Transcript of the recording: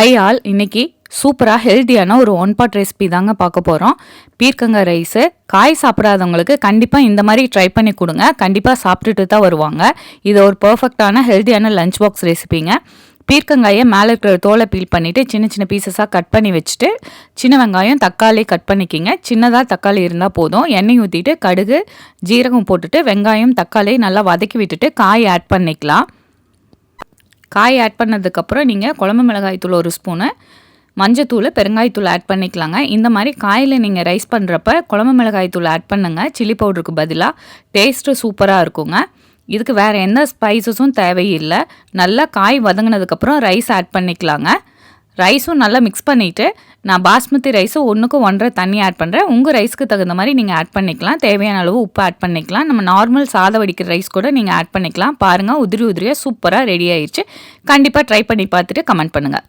High all, இன்னைக்கு சூப்பராக ஹெல்த்தியான ஒரு ஒன் பாட் ரெசிபி தாங்க பார்க்க போகிறோம். பீர்க்கங்காய் ரைஸு. காய் சாப்பிடாதவங்களுக்கு கண்டிப்பாக இந்த மாதிரி ட்ரை பண்ணி கொடுங்க. கண்டிப்பாக சாப்பிட்டுட்டு தான் வருவாங்க. இது ஒரு பர்ஃபெக்டான ஹெல்த்தியான லஞ்ச் பாக்ஸ் ரெசிபிங்க. பீர்க்கங்காயை மேலே இருக்கிற தோலை பீல் பண்ணிவிட்டு சின்ன சின்ன பீசஸாக கட் பண்ணி வச்சுட்டு, சின்ன வெங்காயம் தக்காளி கட் பண்ணிக்கிங்க. சின்னதாக தக்காளி இருந்தால் போதும். எண்ணெய் ஊற்றிட்டு கடுகு ஜீரகம் போட்டுட்டு வெங்காயம் தக்காளி நல்லா வதக்கி விட்டுட்டு காய் ஆட் பண்ணிக்கலாம். காய் ஆட் பண்ணதுக்கப்புறம் நீங்கள் குழம்பு மிளகாய் தூள் 1 ஸ்பூனு, மஞ்சத்தூள் பெருங்காயத்தூள் ஆட் பண்ணிக்கலாங்க. இந்த மாதிரி காயில் நீங்கள் ரைஸ் பண்ணுறப்ப குழம்பு மிளகாய் தூள் ஆட் பண்ணுங்கள். சில்லி பவுடருக்கு பதிலாக டேஸ்ட்டு சூப்பராக இருக்குங்க. இதுக்கு வேறு எந்த ஸ்பைசஸும் தேவையில்லை. நல்லா காய் வதங்கினதுக்கப்புறம் ரைஸ் ஆட் பண்ணிக்கலாங்க. ரைஸும் நல்லா மிக்ஸ் பண்ணிவிட்டு, நான் பாஸ்மதி ரைஸு 1க்கு 1.5 தண்ணி ஆட் பண்ணுறேன். உங்கள் ரைஸ்க்கு தகுந்த மாதிரி நீங்கள் ஆட் பண்ணிக்கலாம். தேவையான அளவு உப்பு ஆட் பண்ணிக்கலாம். நம்ம நார்மல் சாதம் வடிக்கிற ரைஸ் கூட நீங்கள் ஆட் பண்ணிக்கலாம். பாருங்கள், உதிரி உதிரியாக சூப்பராக ரெடி ஆயிடுச்சு. கண்டிப்பாக ட்ரை பண்ணி பார்த்துட்டு கமெண்ட் பண்ணுங்கள்.